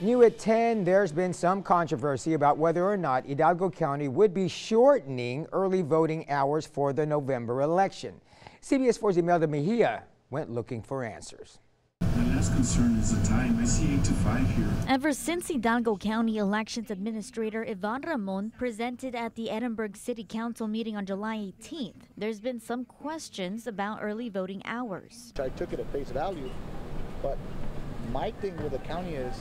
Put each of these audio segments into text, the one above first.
New at 10, there's been some controversy about whether or not Hidalgo County would be shortening early voting hours for the November election. CBS 4's Imelda Mejia went looking for answers. My last concern is the time. I see 8 to 5 here. Ever since Hidalgo County Elections Administrator Ivan Ramon presented at the Edinburg City Council meeting on July 18th, there's been some questions about early voting hours. I took it at face value, but my thing with the county is,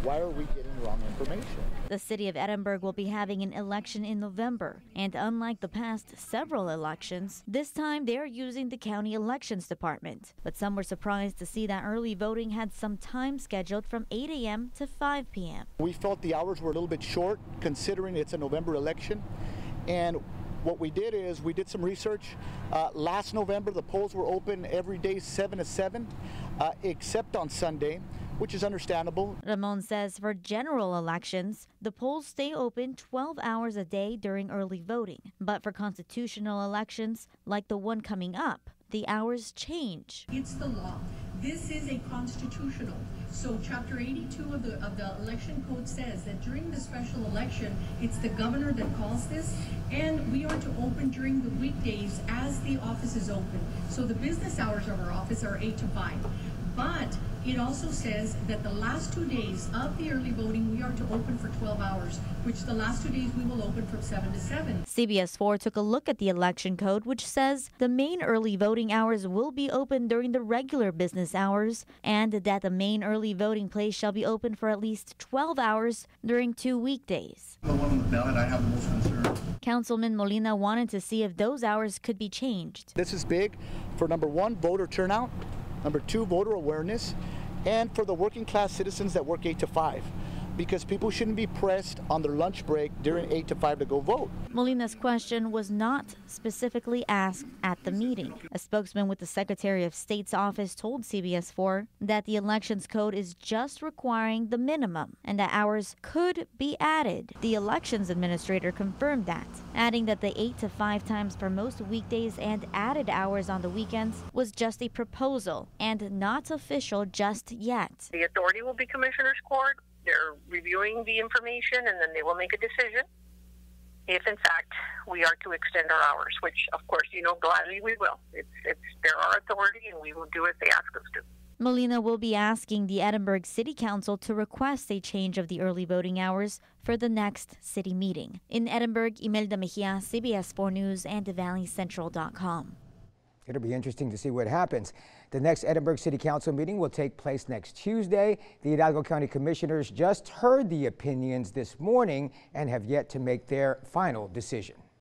why are we getting wrong information? The city of Edinburg will be having an election in November, and unlike the past several elections, this time they are using the county elections department. But some were surprised to see that early voting had some time scheduled from 8 a.m. to 5 p.m. We felt the hours were a little bit short considering it's a November election, and what we did is we did some research. Last November, the polls were open every day 7 to 7, except on Sunday, which is understandable. Ramon says for general elections, the polls stay open 12 hours a day during early voting. But for constitutional elections, like the one coming up, the hours change. It's the law. This is a constitutional. So Chapter 82 of the election code says that during the special election, it's the governor that calls this, and we are to open during the weekdays as the office is open. So the business hours of our office are 8 to 5. But it also says that the last 2 days of the early voting, we are to open for 12 hours, which the last 2 days we will open from 7 to 7. CBS 4 took a look at the election code, which says the main early voting hours will be open during the regular business hours, and that the main early voting place shall be open for at least 12 hours during 2 weekdays. The one on the ballot, I have the most concern. Councilman Molina wanted to see if those hours could be changed. This is big for number one, voter turnout, number two, voter awareness, and for the working class citizens that work 8 to 5. Because people shouldn't be pressed on their lunch break during 8 to 5 to go vote. Molina's question was not specifically asked at the meeting. A spokesman with the Secretary of State's office told CBS 4 that the elections code is just requiring the minimum and that hours could be added. The elections administrator confirmed that, adding that the 8 to 5 times for most weekdays and added hours on the weekends was just a proposal and not official just yet. The authority will be Commissioner's Court. They're reviewing the information, and then they will make a decision if, in fact, we are to extend our hours, which, of course, gladly we will. They're our authority, and we will do as they ask us to. Molina will be asking the Edinburg City Council to request a change of the early voting hours for the next city meeting. In Edinburgh, Imelda Mejia, CBS 4 News and TheValleyCentral.com. It'll be interesting to see what happens. The next Edinburgh City Council meeting will take place next Tuesday. The Hidalgo County Commissioners just heard the opinions this morning and have yet to make their final decision.